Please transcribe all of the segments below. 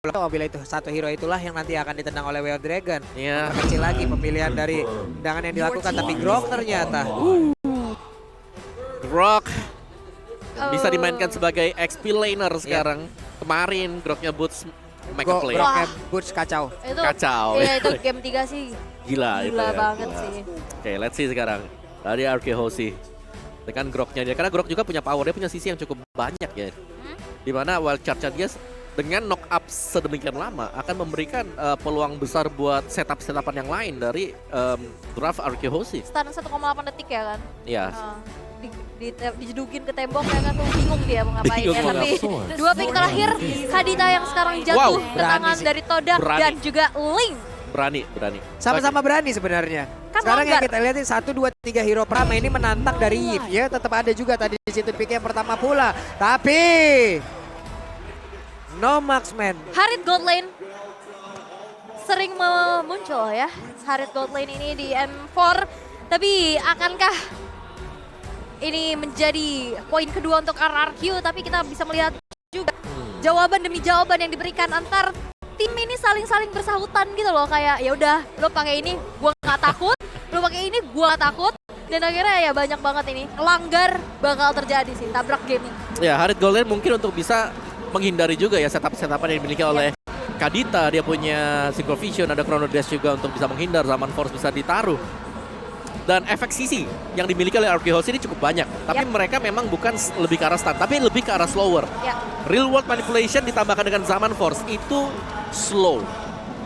Bila itu satu hero itulah yang nanti akan ditendang oleh Way of Dragon. Iya. Kecil lagi pemilihan dari tendangan yang dilakukan, tapi Grok ternyata. Grok bisa dimainkan sebagai XP laner sekarang. Kemarin Groknya Boots make a play. Groknya Boots kacau. Itu, Kacau. Iya, itu game 3 sih. Gila itu Gila ya. banget Gila. sih. Oke, let's see sekarang. Dari RK Hoshi. Dengan Groknya dia. Karena Grok juga punya power. Dia punya sisi yang cukup banyak ya. Dimana wild charge dia dengan knock up sedemikian lama akan memberikan peluang besar buat setup-setupan yang lain dari draft RK Hoshi. Stun 1,8 detik ya kan? Iya. Dijedugin ke tembok ya kan tuh bingung dia mau ngapain Bingung ya. mau Tapi ngapain. dua pick terakhir Kadita yang sekarang jatuh ke berani tangan sih. dari Todak Berani. dan juga Link. Berani. Sama-sama berani sebenarnya. Kan Sekarang yang longgar. kita lihatin 1, 2, 3 hero pertama ini menantang dari Yip ya. Tetap ada juga tadi di situ pick yang pertama pula. Tapi no marksman. Harit Gold Lane sering muncul ya. Harit Gold Lane ini di M4. Tapi akankah ini menjadi poin kedua untuk RRQ? Tapi kita bisa melihat juga jawaban demi jawaban yang diberikan antar tim ini saling bersahutan gitu loh. Kayak ya udah lo pakai ini gua nggak takut, lo pakai ini gua nggak takut. Dan akhirnya ya banyak banget ini langgar bakal terjadi sih, tabrak gaming. Ya, Harit Golden mungkin untuk bisa menghindari juga ya setup-setupan yang dimiliki oleh Kadita. Dia punya Synchro Vision, ada Chrono Dash juga untuk bisa menghindar, Zaman Force bisa ditaruh. Dan efek sisi yang dimiliki oleh RK Hoshi ini cukup banyak. Tapi mereka memang bukan lebih ke arah stun, tapi lebih ke arah slower. Ya, Real World Manipulation ditambahkan dengan Zaman Force itu slow.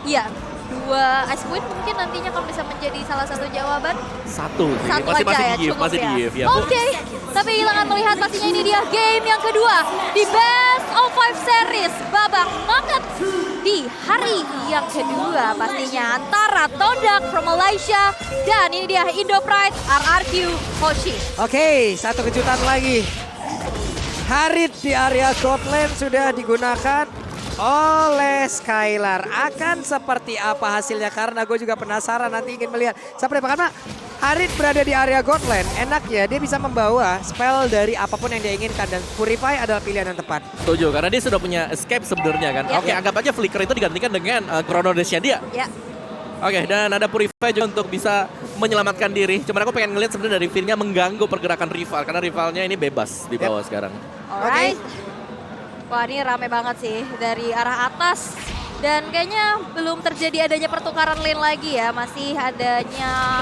iya. Dua Ice Queen mungkin nantinya kalau bisa menjadi salah satu jawaban. Satu sih, Satu masih aja ya, di give, cukup masih ya. di give ya. Bu. Oke, tapi hilangan melihat pastinya ini dia game yang kedua di Best of 5 Series babak knockout di hari yang kedua pastinya antara Todak from Malaysia dan ini dia Indo Pride RRQ Hoshi. Oke, satu kejutan lagi. Harit di area top lane sudah digunakan oleh Skylar. Akan seperti apa hasilnya? Karena gue juga penasaran, nanti ingin melihat seperti apa. Karena Harit berada di area God Lane, enaknya dia bisa membawa spell dari apapun yang dia inginkan. Dan Purify adalah pilihan yang tepat. Setuju, karena dia sudah punya escape sebenarnya kan. Ya. Oke, anggap aja Flicker itu digantikan dengan Chrono Dash-nya dia. Ya, Oke, dan ada Purify juga untuk bisa menyelamatkan diri. Cuman aku pengen ngeliat sebenarnya dari Finn-nya mengganggu pergerakan rival. Karena rivalnya ini bebas di bawah sekarang. alright. Wah ini rame banget sih dari arah atas. Dan kayaknya belum terjadi adanya pertukaran lane lagi ya. Masih adanya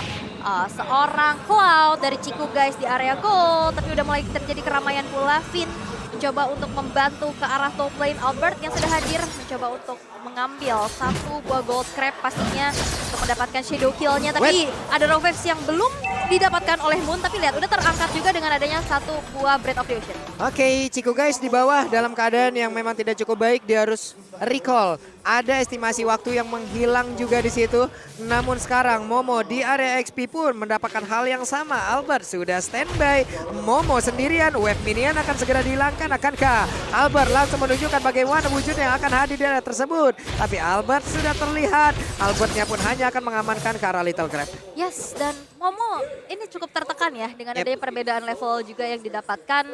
seorang Cloud dari Ciku guys di area gold. Tapi udah mulai terjadi keramaian pula. Finn mencoba untuk membantu ke arah top lane. Albert yang sudah hadir mencoba untuk mengambil satu buah gold crab pastinya untuk mendapatkan shadow kill-nya. Tapi ada raw waves yang belum didapatkan oleh Moon. Tapi lihat udah terangkat juga dengan adanya satu buah Breath of the Ocean. Oke, Ciku guys di bawah dalam keadaan yang memang tidak cukup baik. Dia harus recall. Ada estimasi waktu yang menghilang juga di situ. Namun sekarang Momo di area XP pun mendapatkan hal yang sama. Albert sudah standby. Momo sendirian. Wave minion akan segera dihilangkan. Akankah Albert langsung menunjukkan bagaimana wujud yang akan hadir di area tersebut. Tapi Albert sudah terlihat. Albertnya pun hanya akan mengamankan ke arah Little Crab. Yes, dan Momo ini cukup tertekan ya dengan adanya perbedaan level juga yang didapatkan.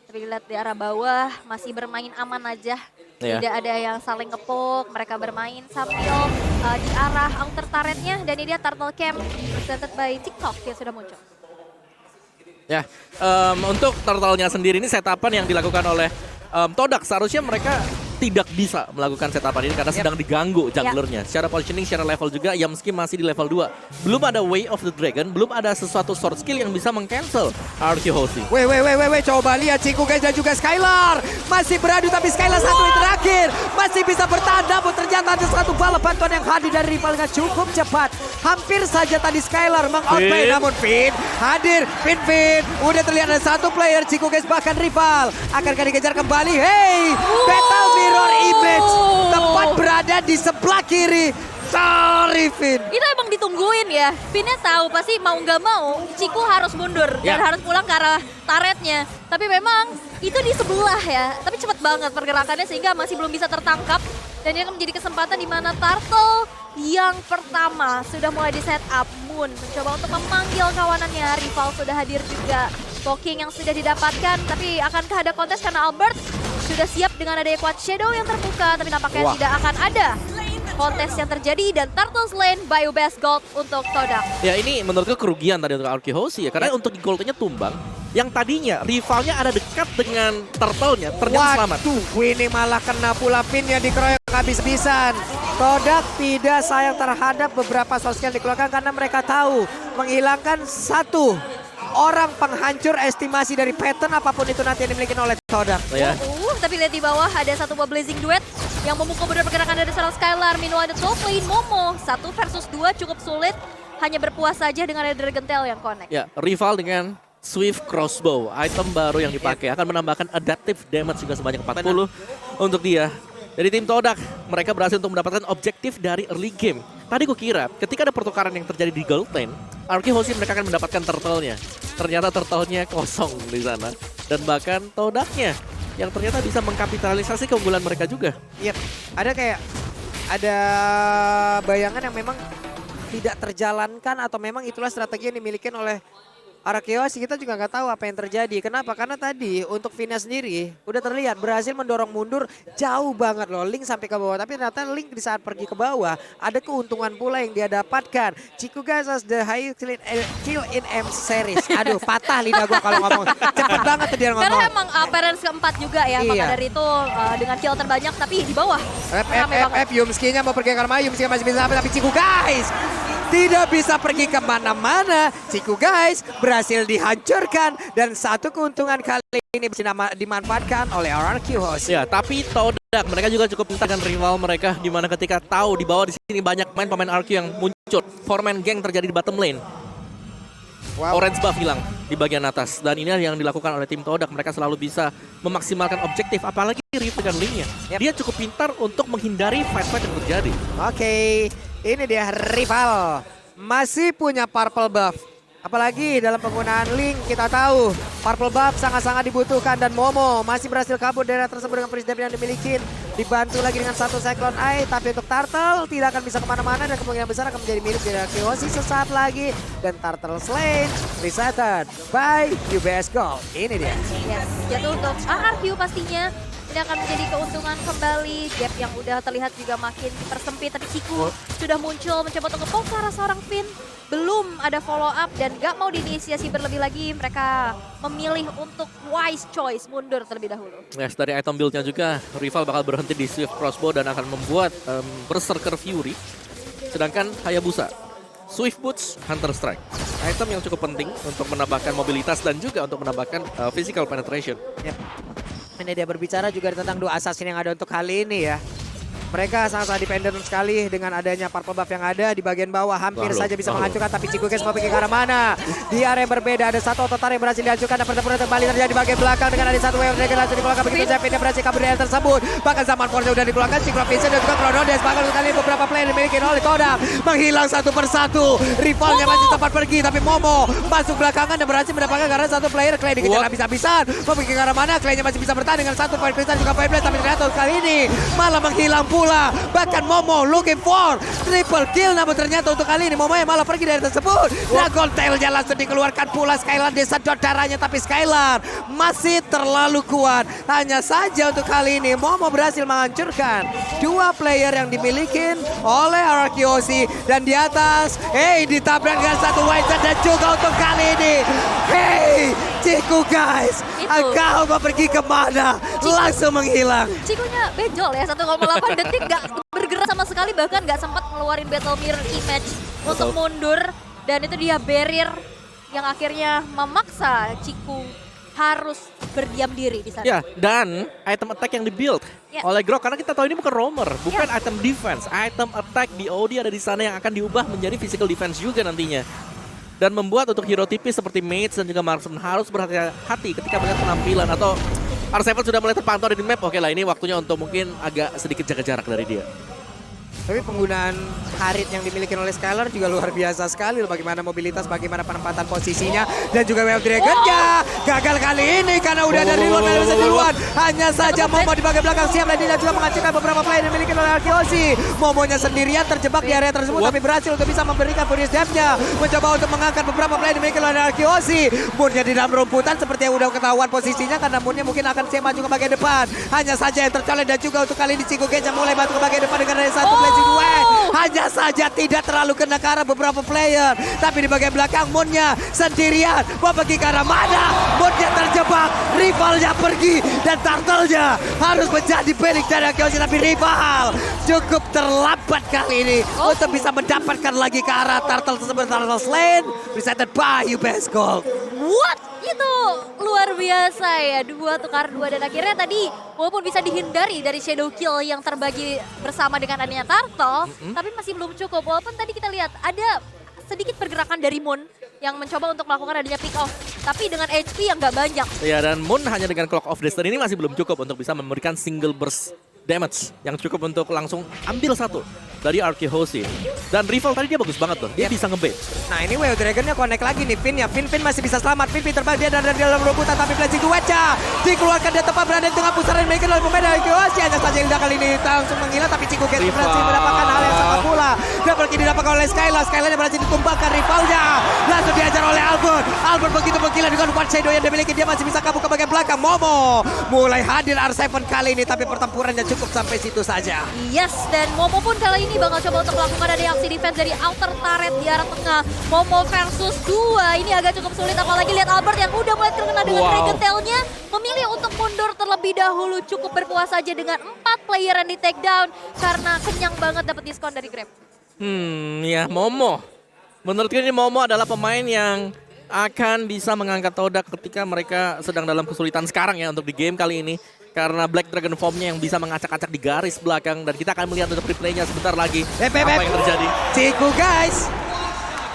Tapi lihat di arah bawah masih bermain aman aja. Tidak ada yang saling ngepok, mereka bermain sambil di arah outer turretnya. Dan ini dia Turtle Camp presented by TikTok yang sudah muncul. Ya, untuk turtle-nya sendiri ini setapan yang dilakukan oleh Todak. Seharusnya mereka tidak bisa melakukan setapan ini karena sedang diganggu junglernya. Secara positioning, secara level juga, Yamski masih di level 2. Belum ada Way of the Dragon, belum ada sesuatu sword skill yang bisa meng-cancel RQ Hoshi. Weh, coba lihat Ciku guys dan juga Skylar. Masih beradu tapi Skylar satu yang terakhir. Masih bisa bertahan namun ternyata ada satu bala bantuan yang hadir dari rival dengan cukup cepat. Hampir saja tadi Skylar meng-outplay namun Finn hadir. Finn. Udah terlihat ada satu player Ciku guys bahkan rival. Akankah dikejar kembali? Hey, Battle Mirror Image. Tepat berada di sebelah kiri. Sorry Finn. Itu emang ditungguin ya. Finnya tahu pasti mau nggak mau Ciku harus mundur dan harus pulang ke arah turretnya. Tapi memang itu di sebelah ya. Tapi cepat banget pergerakannya sehingga masih belum bisa tertangkap. Dan ini akan menjadi kesempatan di mana Turtle yang pertama sudah mulai di setup. Moon mencoba untuk memanggil kawanannya. Rival sudah hadir juga. Poking yang sudah didapatkan. Tapi akankah ada kontes karena Albert sudah siap dengan adanya Quad Shadow yang terbuka, tapi nampaknya Wah. tidak akan ada kontes yang terjadi dan Turtles Lane by Best Gold untuk Todak. Ya ini menurutku kerugian tadi untuk Arky Hoshi ya. Karena untuk Goldnya tumbang, yang tadinya rivalnya ada dekat dengan Turtle-nya, ternyata selamat. Waduh, ini malah kena pula pinnya dikeroyok habis-habisan. Todak tidak sayang terhadap beberapa sosial yang dikeluarkan karena mereka tahu menghilangkan satu orang penghancur estimasi dari pattern apapun itu nanti yang dimiliki oleh Todak. Ya. Tapi lihat di bawah ada satu buah Blazing Duet yang memukul benar pergerakan dari seorang Skylar. Meanwhile, the top lane Momo 1 versus 2 cukup sulit. Hanya berpuas saja dengan ada Dragon Tail yang connect. Ya, rival dengan Swift Crossbow, item baru yang dipakai akan menambahkan adaptive damage juga sebanyak 40 untuk dia. Dari tim Todak, mereka berhasil untuk mendapatkan objektif dari early game. Tadi gue kira ketika ada pertukaran yang terjadi di gold lane, Arky Hoshi mereka akan mendapatkan turtle-nya. Ternyata turtle-nya kosong di sana. Dan bahkan Todaknya yang ternyata bisa mengkapitalisasi keunggulan mereka juga. Iya, ada bayangan yang memang tidak terjalankan atau memang itulah strategi yang dimiliki oleh Arky Hoshi. Kita juga nggak tahu apa yang terjadi. Kenapa? Karena tadi untuk Vina sendiri udah terlihat berhasil mendorong mundur jauh banget loh. Link sampai ke bawah. Tapi ternyata Link di saat pergi ke bawah ada keuntungan pula yang dia dapatkan. Chiku guys as the high kill in M series. Aduh patah lidah gua kalau ngomong. Cepet banget tuh dia ngomong. Karena emang appearance keempat juga ya. Maka Iya. dari itu dengan kill terbanyak tapi di bawah. Rame banget. Yumski-nya mau pergi ke arah Yumski masih bisa sampai tapi Chiku guys tidak bisa pergi kemana-mana. Ciku guys berhasil dihancurkan dan satu keuntungan kali ini bisa dimanfaatkan oleh Arky Hoshi. Ya, tapi Todak mereka juga cukup pintar dengan rival mereka di mana ketika tahu di bawah di sini banyak pemain Arky yang muncul. Four-man gang terjadi di bottom lane. Wow. Orange buff hilang di bagian atas dan ini yang dilakukan oleh tim Todak. Mereka selalu bisa memaksimalkan objektif apalagi Rift dengan Link-nya. Yep. Dia cukup pintar untuk menghindari fight-fight yang terjadi. Oke, ini dia rival. Masih punya purple buff. Apalagi dalam penggunaan Link kita tahu purple buff sangat-sangat dibutuhkan dan Momo masih berhasil kabur dari daerah tersebut dengan Prisdam yang dimiliki. Dibantu lagi dengan satu Cyclone Eye, tapi untuk Turtle tidak akan bisa kemana-mana dan kemungkinan besar akan menjadi milik dari Arky Hoshi sesaat lagi. Dan Turtle Lane resetted by UBS Gold. Ini dia. Yes, jatuh untuk ARQ pastinya. Ini akan menjadi keuntungan kembali. Gap yang udah terlihat juga makin persempit. Tapi Ciku sudah muncul mencoba untuk nge-poke ke arah seorang Finn. Belum ada follow up dan gak mau diinisiasi berlebih lagi. Mereka memilih untuk wise choice, mundur terlebih dahulu. Yes, dari item build-nya juga rival bakal berhenti di Swift Crossbow dan akan membuat Berserker Fury. Sedangkan Hayabusa Swift Boots, Hunter Strike. Item yang cukup penting untuk menambahkan mobilitas dan juga untuk menambahkan physical penetration. Yep. Ini dia berbicara juga tentang dua assassin yang ada untuk kali ini ya. Mereka sangat-sangat dependent sekali dengan adanya purple buff yang ada di bagian bawah. Hampir saja bisa menghancurkan, tapi Ciku guys mau pergi ke arah mana? Di area yang berbeda ada satu otot yang berhasil dihancurkan dan pertempuran kembali terjadi di bagian belakang dengan ada satu wave dragon langsung dikeluarkan begitu saja. Pindah berhasil kabur dari area tersebut. Bahkan zaman Force sudah dikeluarkan, Ciku Vincent dan juga Chronodes. Bahkan kali ini beberapa player dimiliki oleh Todak menghilang satu persatu. Rivalnya masih tempat pergi, tapi Momo masuk belakangan dan berhasil mendapatkan karena satu player. Clay dikejar habis-habisan. Mau pergi ke arah mana? Claynya masih bisa bertahan dengan satu poin kristal juga poin blast, tapi ternyata kali ini malah menghilang pula. Bahkan Momo looking for triple kill, namun ternyata untuk kali ini Momo yang malah pergi dari tersebut. Dragon Tail-nya langsung dikeluarkan pula. Skylar disedot darahnya, tapi Skylar masih terlalu kuat. Hanya saja untuk kali ini Momo berhasil menghancurkan dua player yang dimiliki oleh Arky Hoshi. Dan di atas, ditabrak dengan satu Wizard dan juga untuk kali ini. Ciku guys, engkau mau pergi kemana? Langsung menghilang. Cikunya benjol ya, 1,8 detik gak bergerak sama sekali, bahkan gak sempat ngeluarin battle mirror image untuk mundur. Dan itu dia barrier yang akhirnya memaksa Ciku harus berdiam diri di sana. Ya, dan item attack yang dibuild oleh Grok, karena kita tahu ini bukan roamer, bukan item defense. Item attack di OD ada di sana yang akan diubah menjadi physical defense juga nantinya. Dan membuat untuk hero tipis seperti Mage dan juga Marksman harus berhati-hati ketika melihat penampilan atau R7 sudah mulai terpantau di map. Oke lah, ini waktunya untuk mungkin agak sedikit jaga jarak dari dia. Tapi penggunaan Harit yang dimiliki oleh Skylar juga luar biasa sekali loh. Bagaimana mobilitas, bagaimana penempatan posisinya. Dan juga Wave Dragon-nya gagal kali ini karena udah dari luar bisa duluan. Hanya saja Momo di bagian belakang siap dan dia juga menghancurkan beberapa player yang dimiliki oleh Arkeosi. Momonya sendirian terjebak di area tersebut tapi berhasil untuk bisa memberikan Furious Depth-nya. Mencoba untuk mengangkat beberapa player yang dimiliki oleh Arkeosi. Moonnya di dalam rumputan seperti yang udah ketahuan posisinya karena Moonnya mungkin akan siap maju ke bagian depan. Hanya saja yang tercolek dan juga untuk kali ini Chico Gage mulai maju ke bagian depan dengan ada satu Blazing Wave. Hanya saja tidak terlalu kena ke arah beberapa player. Tapi di bagian belakang Moonnya sendirian. Mau pergi ke arah mana? Moonnya terjebak. Rivalnya pergi. Dan Turtle-nya harus menjadi balik dari Arkeosi. Tapi rival cukup terlambat kali ini. Untuk bisa mendapatkan lagi ke arah Turtle tersebut. Turtle Slain. Presented by UBS Gold. What? Itu luar biasa ya, 2 tukar 2 dan akhirnya tadi walaupun bisa dihindari dari shadow kill yang terbagi bersama dengan adanya Turtle, tapi masih belum cukup. Walaupun tadi kita lihat ada sedikit pergerakan dari Moon yang mencoba untuk melakukan adanya pick off, tapi dengan HP yang gak banyak. Ya, dan Moon hanya dengan Clock of Destiny ini masih belum cukup untuk bisa memberikan single burst damage yang cukup untuk langsung ambil satu dari Arkeosi. Dan rival tadi dia bagus banget loh, dia bisa ngebait. Nah ini Wave Dragon-nya connect lagi nih Finn ya. Finn masih bisa selamat. Finn terbang dia dan di dalam rumputan tapi Blazing Duetnya dikeluarkan dia tepat berada di tengah pusaran yang dimiliki oleh pemain dari Arkeosi. Hanya saja Hilda kali ini langsung menghilang tapi Chico Gate berhasil mendapatkan hal yang sama pula. Double kill didapatkan oleh Skylar. Skylar-nya berhasil ditumbangkan rivalnya. Langsung diajar oleh Albert. Albert begitu menggila dengan one shadow yang dimiliki, dia masih bisa kabur ke bagian belakang. Momo mulai hadir R7 kali ini tapi pertempurannya cukup sampai situ saja. Yes, dan Momo pun kali ini bakal coba untuk melakukan ada aksi defense dari outer turret di arah tengah. Momo versus 2, ini agak cukup sulit apalagi lihat Albert yang udah mulai terkena dengan Dragon Tail-nya. Memilih untuk mundur terlebih dahulu, cukup berpuas saja dengan 4 player yang di take down karena kenyang banget dapat diskon dari Grab. Ya Momo. Menurutku ini Momo adalah pemain yang akan bisa mengangkat todak ketika mereka sedang dalam kesulitan sekarang ya untuk di game kali ini. Karena Black Dragon Form-nya yang bisa mengacak-acak di garis belakang. Dan kita akan melihat untuk replaynya sebentar lagi. Apa yang terjadi. Ciku guys.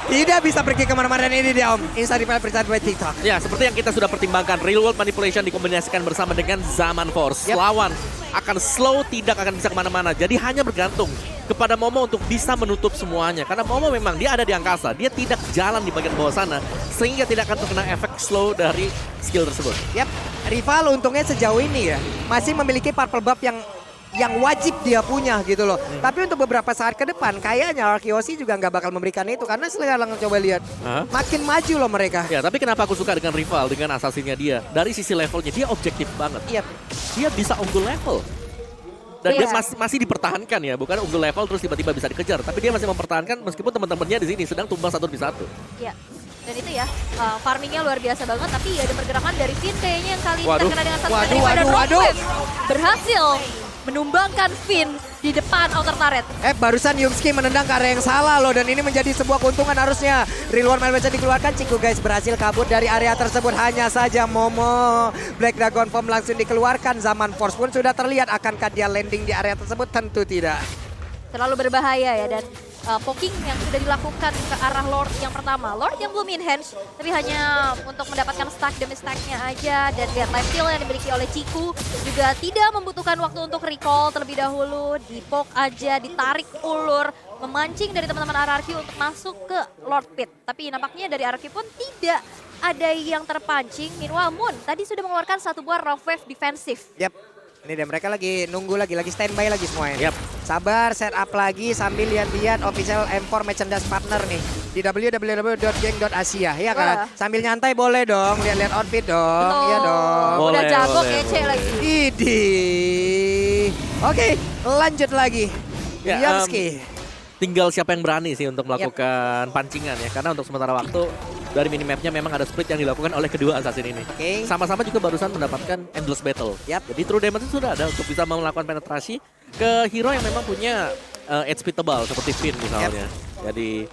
Tidak bisa pergi kemana-mana dan ini dia Om. Inside Reply percaya by TikTok. Ya seperti yang kita sudah pertimbangkan. Real World Manipulation dikombinasikan bersama dengan Zaman Force. Lawan akan slow, tidak akan bisa kemana-mana. Jadi hanya bergantung kepada Momo untuk bisa menutup semuanya. Karena Momo memang dia ada di angkasa. Dia tidak jalan di bagian bawah sana. Sehingga tidak akan terkena efek slow dari skill tersebut. Yap, rival untungnya sejauh ini ya masih memiliki purple buff yang wajib dia punya gitu loh. Tapi untuk beberapa saat ke depan kayaknya Arkeosi juga nggak bakal memberikan itu. Karena sekarang coba lihat makin maju loh mereka. Ya tapi kenapa aku suka dengan rival, dengan assassinnya dia. Dari sisi levelnya dia objektif banget. Yap. Dia bisa unggul level. Dan dia masih dipertahankan ya, bukan unggul level terus tiba-tiba bisa dikejar. Tapi dia masih mempertahankan meskipun teman-temannya di sini sedang tumbang satu demi satu. Iya. Dan itu ya, farmingnya luar biasa banget, tapi ada pergerakan dari Finn kayaknya yang kali ini terkena dengan satu waduh. Berhasil menumbangkan Finn di depan outer turret. Barusan Yumski menendang ke area yang salah loh dan ini menjadi sebuah keuntungan harusnya. Real World Manipulation dikeluarkan, Ciku guys berhasil kabur dari area tersebut. Hanya saja Momo Black Dragon Form langsung dikeluarkan. Zaman Force pun sudah terlihat, akankah dia landing di area tersebut? Tentu tidak. Terlalu berbahaya ya dan poking yang sudah dilakukan ke arah Lord yang pertama. Lord yang belum enhance, tapi hanya untuk mendapatkan stack demi stacknya aja. Dan lihat life steal yang dimiliki oleh Ciku juga tidak membutuhkan waktu untuk recall terlebih dahulu. Di-poke aja, ditarik ulur, memancing dari teman-teman RRQ untuk masuk ke Lord Pit. Tapi nampaknya dari RRQ pun tidak ada yang terpancing. Meanwhile Moon tadi sudah mengeluarkan satu buah rough wave defensif. Yap. Ini deh mereka lagi nunggu lagi standby lagi semuanya. Sabar, set up lagi sambil lihat-lihat official M4 merchandise partner nih di www.gang.asia ya kan. Sambil nyantai boleh dong, lihat-lihat outfit dong. Iya dong. Boleh, udah jago kece lagi. Idih. Oke, lanjut lagi. Ya, Yamski. Tinggal siapa yang berani sih untuk melakukan pancingan ya. Karena untuk sementara waktu dari minimapnya memang ada split yang dilakukan oleh kedua assassin ini. Sama-sama juga barusan mendapatkan Endless Battle. Jadi true damage itu sudah ada untuk bisa melakukan penetrasi ke hero yang memang punya HP tebal seperti Finn misalnya. Jadi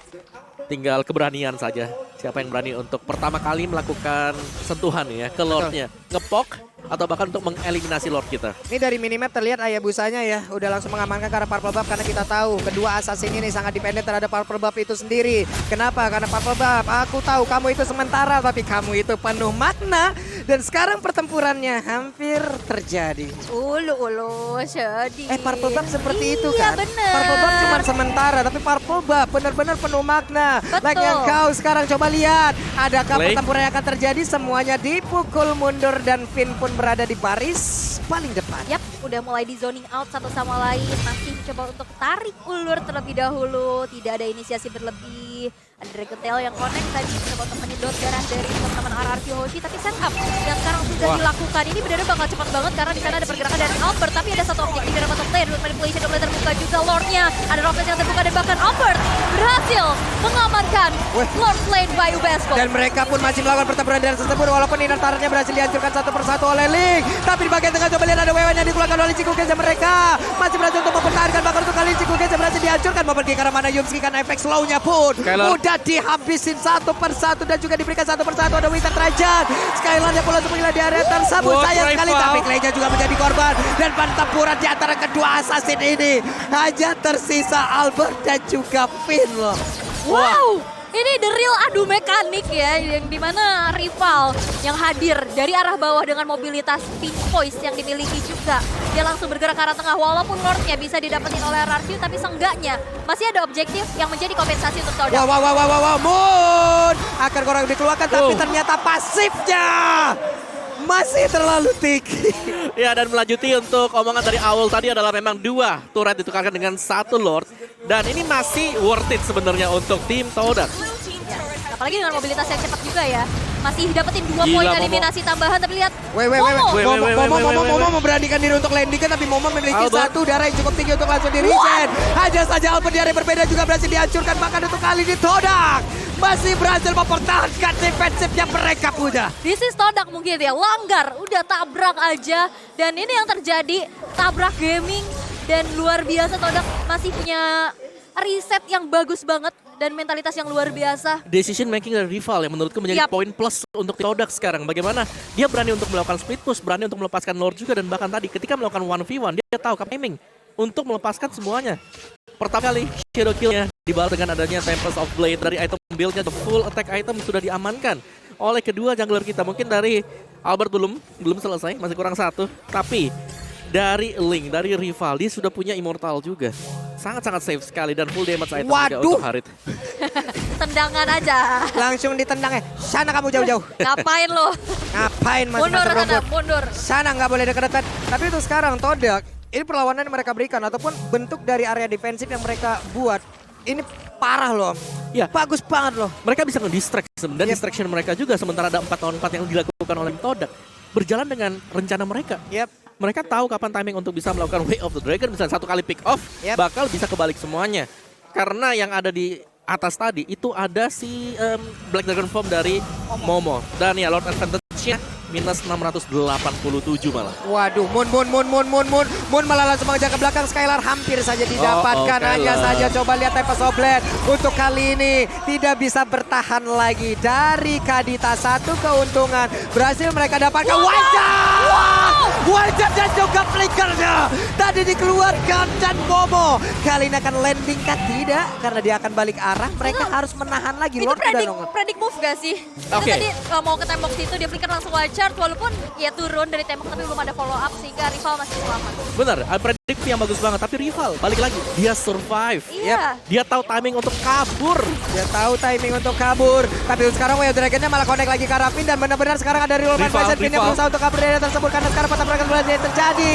tinggal keberanian saja. Siapa yang berani untuk pertama kali melakukan sentuhan ya ke Lordnya. Ngepok atau bahkan untuk mengeliminasi Lord kita. Ini dari minimap terlihat Ayabusanya ya udah langsung mengamankan ke arah purple buff karena kita tahu kedua assassin ini sangat dependen terhadap purple buff itu sendiri. Kenapa? Karena purple buff, aku tahu kamu itu sementara tapi kamu itu penuh makna Dan sekarang pertempurannya hampir terjadi. Ulu, sedih. Purple Buff seperti itu Iya, kan? bener. Purple Buff cuma sementara, tapi Purple Buff benar-benar penuh makna. Betul. Like yang kau sekarang coba lihat. Adakah Play. pertempuran yang akan terjadi? Semuanya dipukul mundur dan Finn pun berada di baris paling depan. Yap, udah mulai di zoning out satu sama lain. Masih coba untuk tarik ulur terlebih dahulu. Tidak ada inisiasi berlebih. Ada Dragon Tail yang connect tadi coba untuk menyedot darah dari teman-teman RRQ Hoshi. Tapi setup yang sekarang sudah dilakukan ini benar-benar bakal cepat banget karena di sana ada pergerakan dari Albert. Tapi ada satu objektif dari bottom lane. Root manipulation udah mulai terbuka juga Lordnya. Ada Rockets yang terbuka dan bahkan Albert berhasil mengamankan Lord Lane by Ubesco. Dan mereka pun masih melakukan pertempuran dengan tersebut walaupun inartaranya berhasil dihancurkan satu persatu oleh Link. Tapi di bagian tengah coba lihat ada wewen yang dikeluarkan oleh Chico Geza. Mereka masih berhasil untuk mempertahankan, bahkan untuk kali ini Chico Geza berhasil dihancurkan. Mau pergi ke arah mana Yumski karena efek slow-nya pun udah dihabisin satu persatu dan juga diberikan satu persatu. Ada Witan Trajan. Skylar yang pulang semula di area tersebut. Sayang sekali tapi Clay-nya juga menjadi korban. Dan pertempuran di antara kedua assassin ini hanya tersisa Albert dan juga Finn loh. Wow, ini the real adu mekanik ya, yang dimana rival yang hadir dari arah bawah dengan mobilitas pink voice yang dimiliki juga. Dia langsung bergerak ke arah tengah walaupun Lordnya bisa didapetin oleh RRQ, tapi seenggaknya masih ada objektif yang menjadi kompensasi untuk Todak. Wow, Moon akan korang dikeluarkan tapi ternyata pasifnya masih terlalu tinggi. Ya, dan melanjuti untuk omongan dari awal tadi adalah memang 2 turret ditukarkan dengan 1 Lord. Dan ini masih worth it sebenarnya untuk tim Todak. Ya, apalagi dengan mobilitas yang cepat juga ya. Masih dapetin 2 Gila, poin Momo. eliminasi tambahan, tapi lihat Momo memberanikan diri untuk landing kan, tapi Momo memiliki Albert. satu darah yang cukup tinggi untuk langsung di regen. Hanya saja Albert di area berbeda juga berhasil dihancurkan, bahkan untuk kali ini Todak masih berhasil mempertahankan defensif yang mereka punya. This is Todak mungkin ya, langgar, udah tabrak aja. Dan ini yang terjadi, tabrak gaming. Dan luar biasa Todak masih punya riset yang bagus banget dan mentalitas yang luar biasa. Decision making dari rival yang menurutku menjadi poin plus untuk Todak sekarang. Bagaimana dia berani untuk melakukan split push, berani untuk melepaskan Lord juga, dan bahkan tadi ketika melakukan 1v1 dia tahu timing untuk melepaskan semuanya. Pertama kali shadow kill-nya dibalas dengan adanya Tempest of Blade dari item build-nya, the full attack item sudah diamankan oleh kedua jungler kita. Mungkin dari Albert belum selesai, masih kurang 1, tapi dari Link, dari rival, dia sudah punya Immortal juga. Sangat-sangat safe sekali dan full damage item juga untuk Harit. Tendangan aja. Langsung ditendang sana kamu jauh-jauh. Ngapain lo? Ngapain masih Mundur masuk sana, rumput? mundur. Sana nggak boleh dekat-dekat. Tapi itu sekarang Todak, ini perlawanan yang mereka berikan ataupun bentuk dari area defensif yang mereka buat. Ini parah loh. Ya, bagus banget loh. Mereka bisa nge-distract dan distraction mereka juga, sementara ada 4 lawan 4 yang dilakukan oleh Todak. Berjalan dengan rencana mereka. Mereka tahu kapan timing untuk bisa melakukan Way of the Dragon, misalnya 1 kali pick off, bakal bisa kebalik semuanya. Karena yang ada di atas tadi, itu ada si Black Dragon Form dari Momo. Dan ya Lord Advantage-nya minus 687 malah. Waduh, Moon malah langsung mengejar ke belakang. Skylar hampir saja didapatkan. Hanya saja coba lihat Tempest of Blade. Untuk kali ini tidak bisa bertahan lagi. Dari Kadita, 1 keuntungan berhasil mereka dapatkan. Wajah dan juga flickernya tadi dikeluarkan, dan Momo kali ini akan landing kan? Tidak, karena dia akan balik arah. Mereka harus menahan lagi. Itu Lord predik move gak sih? Itu tadi mau ke tembok situ, dia flicker langsung one charge, walaupun ya turun dari tembok tapi belum ada follow up sehingga rival masih selamat. Benar, predik yang bagus banget, tapi rival balik lagi, dia survive. Iya. Dia tahu timing untuk kabur. Tapi sekarang Way of the Dragon-nya malah connect lagi ke arah Finn, dan benar-benar sekarang ada real man Finn yang berusaha untuk kabur dari area tersebut karena sekarang pertempuran berhasil terjadi.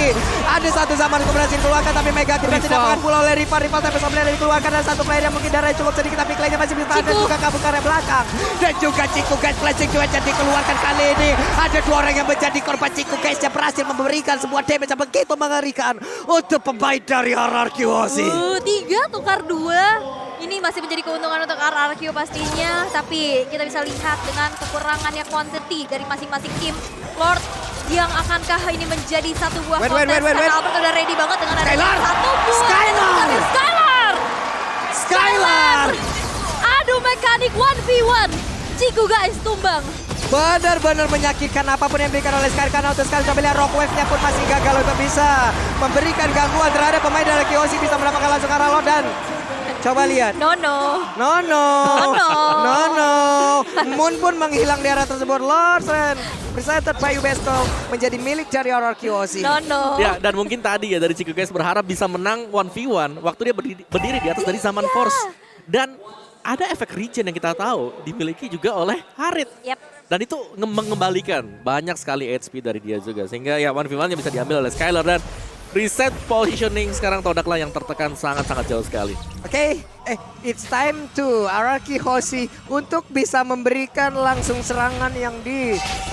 Ada satu zaman untuk berhasil keluarkan, tapi Mega kita tidak akan pula oleh rival Tempest of Blade dikeluarkan, dan satu player yang mungkin darahnya cukup sedikit tapi Clay-nya masih bisa tahan dan juga kabur ke arah belakang. Dan juga Chico Guys flashing juga jadi dikeluarkan kali ini. Ada 2 orang yang menjadi korban. Chico Guys yang berhasil memberikan sebuah damage yang begitu mengerikan untuk pemain dari RRQ Hoshi. 3 tukar 2. Ini masih menjadi keuntungan untuk RRQ pastinya. Tapi kita bisa lihat dengan kekurangannya quantity dari masing-masing tim. Lord yang akankah ini menjadi satu buah kontes? Karena Albert udah ready banget dengan ada satu buah. Skylar! Aduh, mekanik 1v1. Chico Guys tumbang. Benar-benar menyakitkan apapun yang diberikan oleh Skylar, karena untuk sekali coba lihat Rock Wave-nya pun masih gagal untuk bisa memberikan gangguan terhadap pemain dari Hoshi. Bisa mendapatkan langsung arah Lord, dan Coba lihat. No. Moon pun menghilang di area tersebut. Lordsen presented by Ubesco menjadi milik dari RRQ Aussie. No. Ya, dan mungkin tadi ya dari Chico Guys berharap bisa menang 1v1 waktu dia berdiri di atas dari Zaman Force. Dan ada efek regen yang kita tahu dimiliki juga oleh Harit. Yep. Dan itu mengembalikan banyak sekali HP dari dia juga. Sehingga ya 1v1 yang bisa diambil oleh Skylar dan reset positioning sekarang Todak lah yang tertekan sangat-sangat jauh sekali. Oke, it's time to RRQ Aussie untuk bisa memberikan langsung serangan yang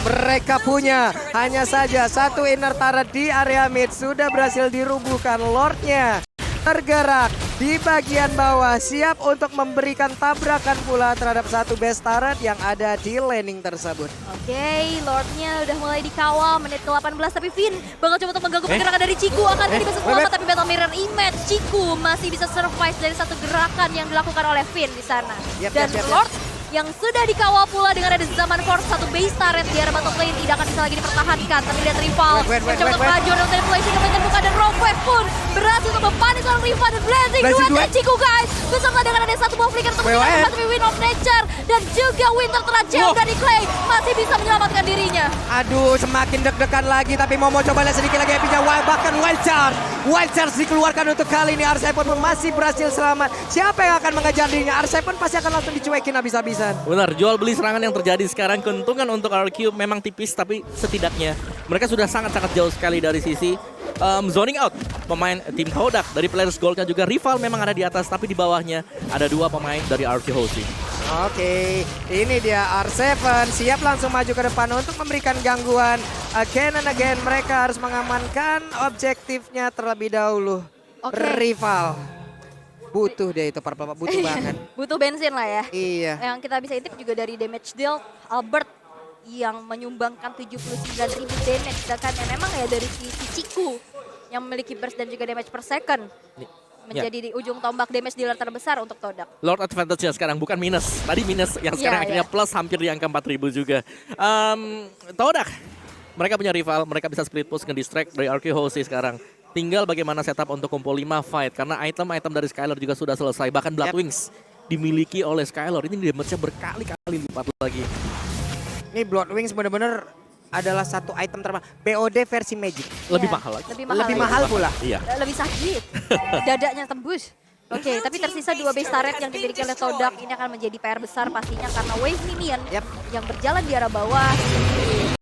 mereka punya. Hanya saja satu inner turret di area mid sudah berhasil dirubuhkan. Lordnya tergerak di bagian bawah, siap untuk memberikan tabrakan pula terhadap satu base turret yang ada di laning tersebut. Oke, Lordnya udah mulai dikawal menit ke-18 tapi Finn bakal coba untuk mengganggu pergerakan dari Ciku. Akankah dia bisa selamat tapi Battle Mirror Image Ciku masih bisa survive dari satu gerakan yang dilakukan oleh Finn di sana. Dan Lord yang sudah dikawal pula dengan ada Zaman Force, satu base turret di area bottom lane tidak akan bisa lagi dipertahankan. Tapi lihat rival mencoba untuk maju dan manipulation yang terbuka dan Rockwave pun berhasil untuk mempanis seorang rival dan Blazing Duet Ciku guys. Beserta dengan ada satu buah flicker untuk menyelamatkan tapi Wind of Nature dan juga Winter Trajectory dari Clay masih bisa menyelamatkan dirinya. Aduh, semakin deg-degan lagi tapi Momo coba lihat sedikit lagi epinya, bahkan Wild Charge dikeluarkan untuk kali ini. R7 pun masih berhasil selamat. Siapa yang akan mengejar dirinya? R7 pasti akan langsung dicuekin habis-habisan. Benar, jual beli serangan yang terjadi sekarang. Keuntungan untuk RRQ memang tipis, tapi setidaknya mereka sudah sangat-sangat jauh sekali dari sisi zoning out pemain tim Todak. Dari players goldnya juga rival memang ada di atas, tapi di bawahnya ada dua pemain dari RRQ Aussie. Oke, ini dia R7 siap langsung maju ke depan untuk memberikan gangguan. Again and again mereka harus mengamankan objektifnya terlebih dahulu. Rival. Butuh dia itu, Purple, butuh banget. Butuh bensin lah ya. Iya. Yang kita bisa intip juga dari damage deal, Albert yang menyumbangkan 79.000 damage. Sedangkan yang memang ya dari si Ciku yang memiliki burst dan juga damage per second. Menjadi di ujung tombak damage dealer terbesar untuk Todak. Lord advantage-nya sekarang bukan minus. Tadi minus yang sekarang akhirnya plus hampir di angka 4.000 juga. Todak, mereka punya rival, mereka bisa split push nge-distract dari RRQ Aussie sekarang. Tinggal bagaimana setup untuk kumpul 5 fight. Karena item-item dari Skylar juga sudah selesai. Bahkan Blood Wings dimiliki oleh Skylar. Ini damage-nya berkali-kali lipat lagi. Ini Blood Wings bener-bener adalah satu item termahal. BOD versi Magic. Lebih mahal lagi. Lebih mahal pula. Iya. Lebih sakit. Dadanya tembus. Oke, tapi tersisa 2 base turret yang dimiliki oleh Todak. Ini akan menjadi PR besar pastinya karena wave minion yang berjalan di arah bawah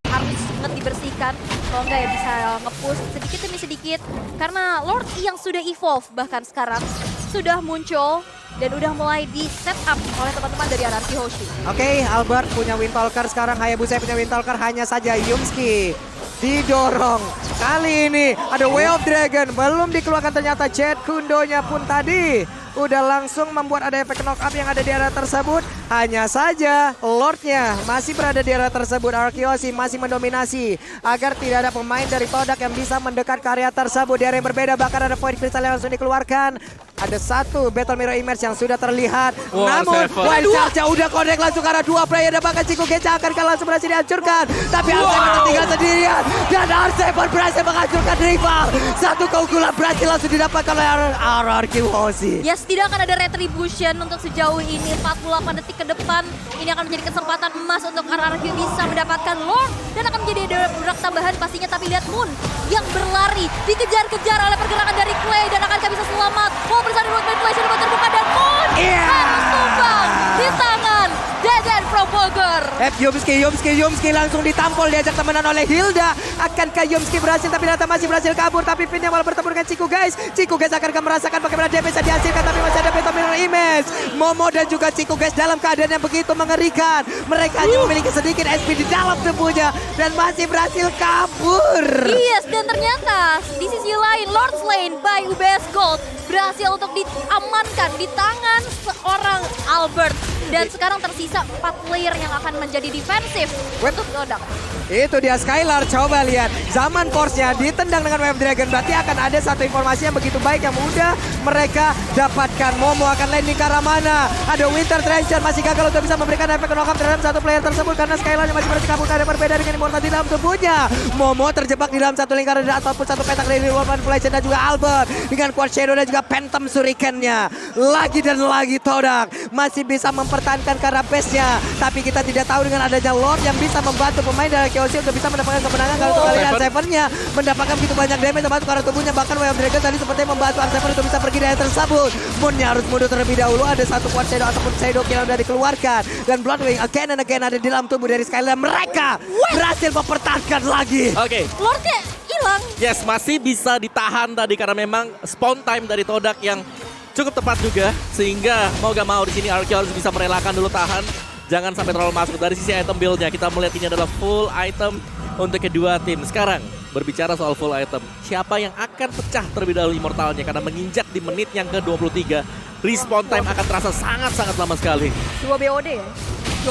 harus dibersihkan. Kalau enggak ya bisa nge-push sedikit demi sedikit. Karena Lord yang sudah evolve bahkan sekarang sudah muncul dan udah mulai di set up oleh teman-teman dari RRQ Aussie. Oke, Albert punya Windtalker sekarang, Hayabusa punya Windtalker, hanya saja Yumski didorong. Kali ini ada Way of Dragon, belum dikeluarkan ternyata Jet Kundonya pun tadi udah langsung membuat ada efek knock up yang ada di area tersebut. Hanya saja Lordnya masih berada di area tersebut. RRQ Aussie masih mendominasi agar tidak ada pemain dari Todak yang bisa mendekat ke area tersebut. Di area yang berbeda bahkan ada Void Crystal yang langsung dikeluarkan. Ada satu Battle Mirror Image yang sudah terlihat. Namun Wild Charge udah connect langsung karena 2 player dan bahkan Ciku Geca akan langsung berhasil dihancurkan. Tapi R7 tertinggal sendirian dan R7 berhasil menghancurkan rival. Satu keunggulan berhasil langsung didapatkan oleh RRQ Aussie. Yes, tidak akan ada retribution untuk sejauh ini. 48 detik ke depan ini akan menjadi kesempatan emas untuk RRQ bisa mendapatkan Lord dan akan menjadi berak tambahan pastinya. Tapi lihat Moon yang berlari dikejar-kejar oleh pergerakan dari Clay dan akankah bisa selamat? Mau bersama dengan manipulation yang terbuka dan Moon harus tumbang di tangan Deden from Bogor. Yumski langsung ditampol, diajak temenan oleh Hilda. Akankah Yumski berhasil tapi ternyata masih berhasil kabur. Tapi Finn yang malah bertemu dengan Ciku Guys. Ciku Guys akan merasakan bagaimana dia bisa dihasilkan tapi masih ada Battle Mirror Image. Momo dan juga Ciku Guys dalam keadaan yang begitu mengerikan. Mereka hanya memiliki sedikit SP di dalam tubuhnya dan masih berhasil kabur. Yes, dan ternyata di sisi lain Lord's Lane by UBS Gold berhasil untuk diamankan di tangan seorang Albert. Dan sekarang tersisa 4 player yang akan menjadi defensif untuk Todak. Itu dia Skylar, coba lihat. Zaman Force-nya ditendang dengan Wave Dragon. Berarti akan ada satu informasi yang begitu baik yang mudah mereka dapatkan. Momo akan landing ke arah mana? Ada Winter Treasure masih gagal untuk bisa memberikan efek knock-up terhadap satu player tersebut. Karena Skylar masih berarti kabur ada berbeda dengan Immortal di dalam tubuhnya. Momo terjebak di dalam satu lingkaran ataupun satu petak dari World Legend dan juga Albert. Dengan Quad Shadow dan juga Phantom Shuriken-nya. Lagi dan lagi Todak masih bisa mempertahankan ke arah base-nya. Tapi kita tidak tahu dengan adanya Lord yang bisa membantu pemain dari KOC untuk bisa mendapatkan kemenangan. Kalau untuk kali Arseven-nya mendapatkan begitu banyak damage termasuk ke arah tubuhnya. Bahkan Wave Dragon tadi seperti membantu Arseven untuk bisa pergi dari tersebut. Moonnya harus mundur terlebih dahulu. Ada satu Quad Shadow ataupun Shadow Kill yang sudah dikeluarkan. Dan Bloodwing again and again ada di dalam tubuh dari Skylar. Mereka berhasil mempertahankan lagi. Oke. Lordnya hilang. Yes, masih bisa ditahan tadi karena memang spawn time dari Todak yang cukup tepat juga. Sehingga mau gak mau di sini Arkeon harus bisa merelakan dulu tahan. Jangan sampai terlalu masuk. Dari sisi item build-nya kita melihat ini adalah full item untuk kedua tim. Sekarang berbicara soal full item, siapa yang akan pecah terlebih dahulu Immortalnya? Karena menginjak di menit yang ke-23, respawn time akan terasa sangat-sangat lama sekali. 2 BOD ya?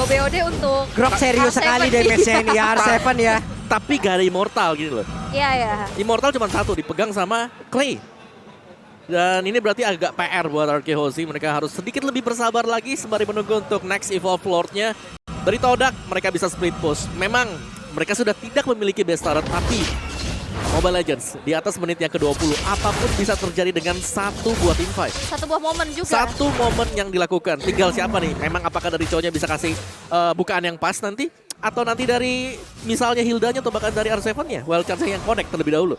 2 BOD untuk Grok serius R7 sekali damage-nya ini ya R7 ya. Tapi gak ada Immortal gitu loh. Iya, iya. Immortal cuma satu, dipegang sama Clay. Dan ini berarti agak PR buat Arkehozi. Mereka harus sedikit lebih bersabar lagi sembari menunggu untuk next evolve Lord-nya. Dari Todak, mereka bisa split push. Memang mereka sudah tidak memiliki best turret, tapi Mobile Legends di atas menit yang ke-20, apapun bisa terjadi dengan satu buah team fight. Satu buah momen juga. Satu momen yang dilakukan. Tinggal siapa nih? Memang apakah dari cowoknya bisa kasih bukaan yang pas nanti? Atau nanti dari misalnya Hildanya atau bahkan dari R7-nya? Wild chance yang connect terlebih dahulu.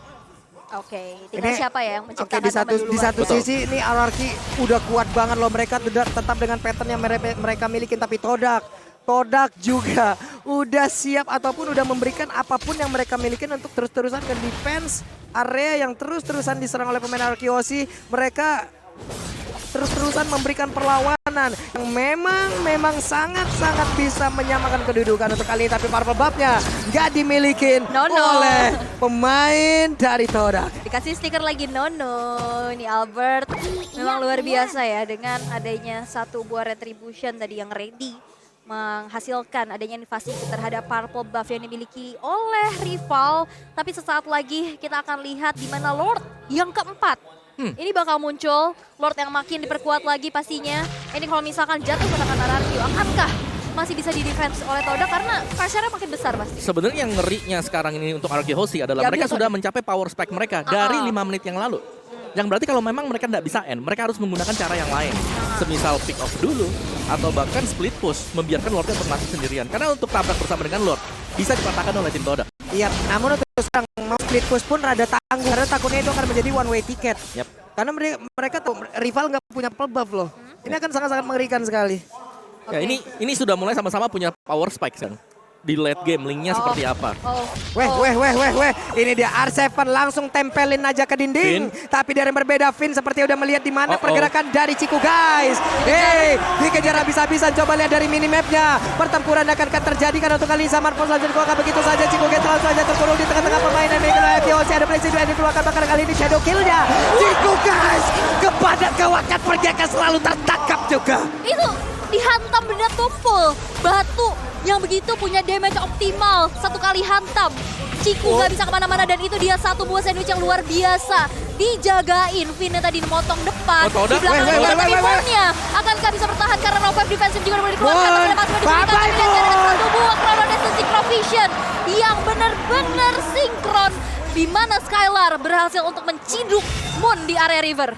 Oke, tinggal siapa ya yang Oke, menciptakan di satu sisi ini Anarchy udah kuat banget loh. Mereka tetap dengan pattern yang mereka miliki. Tapi Todak juga udah siap ataupun udah memberikan apapun yang mereka miliki untuk terus-terusan ke defense area yang terus-terusan diserang oleh pemain Arkehozi. Mereka terus-terusan memberikan perlawanan yang memang sangat-sangat bisa menyamakan kedudukan untuk kali ini. Tapi Purple Buff-nya nggak dimiliki oleh pemain dari Todak. Dikasih stiker lagi Nono. Ini Albert memang luar biasa ya dengan adanya satu buah retribution tadi yang ready menghasilkan adanya invasi terhadap Purple Buff yang dimiliki oleh rival. Tapi sesaat lagi kita akan lihat di mana Lord yang keempat. Ini bakal muncul, Lord yang makin diperkuat lagi pastinya. Ini kalau misalkan jatuh ke tangan Ararkyu, akankah masih bisa di-defense oleh Todak karena pressure-nya makin besar pasti. Sebenarnya yang ngerinya sekarang ini untuk Arkehozi adalah mereka sudah mencapai power spike mereka dari 5 menit yang lalu. Yang berarti kalau memang mereka tidak bisa end, mereka harus menggunakan cara yang lain. Semisal pick off dulu, atau bahkan split push, membiarkan Lordnya berlatih sendirian. Karena untuk tabrak bersama dengan Lord, bisa dipatahkan oleh tim Todak. Iya, namun untuk sekarang mau split push pun rada tangguh. Karena takutnya itu akan menjadi one way ticket. Karena mereka tuh rival nggak punya buff loh. Ini akan sangat-sangat mengerikan sekali. Ya, ini sudah mulai sama-sama punya power spike kan. Di late game linknya seperti apa? Weh. Ini dia R7 langsung tempelin aja ke dinding. Tapi dari berbeda Finn seperti udah melihat di mana pergerakan dari Ciku guys. Hey, dikejar habis-habisan. Coba lihat dari minimapnya. Pertempuran akan terjadi kan untuk kali ini Samar Pos lanjut keluarkan begitu saja. Ciku guys langsung saja terkurung di tengah-tengah permainan. Arkehozi ada presiden yang dikeluarkan bahkan kali ini shadow killnya. Ciku guys kepada kawakan pergerakan selalu tertangkap juga. Itu dihantam benda tumpul. Batu yang begitu punya damage optimal. Satu kali hantam. Ciku gak bisa kemana-mana dan itu dia satu buah sandwich yang luar biasa. Dijagain. Finnya tadi memotong depan. Di belakangnya tapi Moonnya akankah bisa bertahan karena Rover defensif juga boleh dikeluarkan. Satu buah Chronodes Synchrovision yang benar-benar sinkron. Di mana Skylar berhasil untuk menciduk Moon di area river.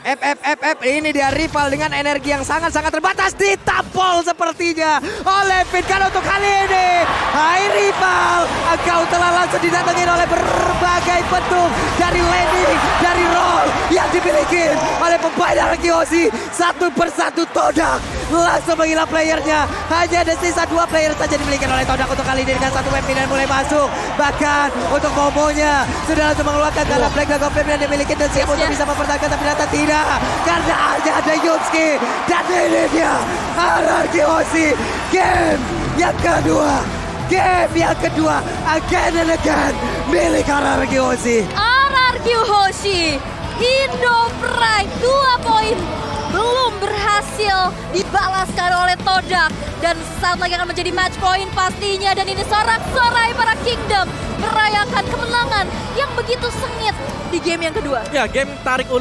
Ini dia rival dengan energi yang sangat-sangat terbatas. Ditampol sepertinya oleh Finn. Karena untuk kali ini, hai rival, engkau telah langsung didatengin oleh berbagai bentuk dari landing, dari roll yang dimiliki oleh pemain Arkehozi. Satu persatu Todak langsung menghilang playernya. Hanya ada sisa 2 player saja dimiliki oleh Todak untuk kali ini dengan satu web dan mulai masuk. Bahkan untuk Momonya sudah langsung mengeluarkan karena Black Dragon Flame yang dimiliki dan siap untuk bisa mempertahankan, tapi ternyata tidak karena ada Yutsuki dan ini dia Arkehozi. Game yang kedua again and again milik Arkehozi. Arkehozi Indo Pride 2 poin belum berhasil berhasil dibalaskan oleh Todak. Dan saat lagi akan menjadi match point pastinya. Dan ini sorak-sorai para Kingdom merayakan kemenangan yang begitu sengit di game yang kedua. Ya, game tarik ulur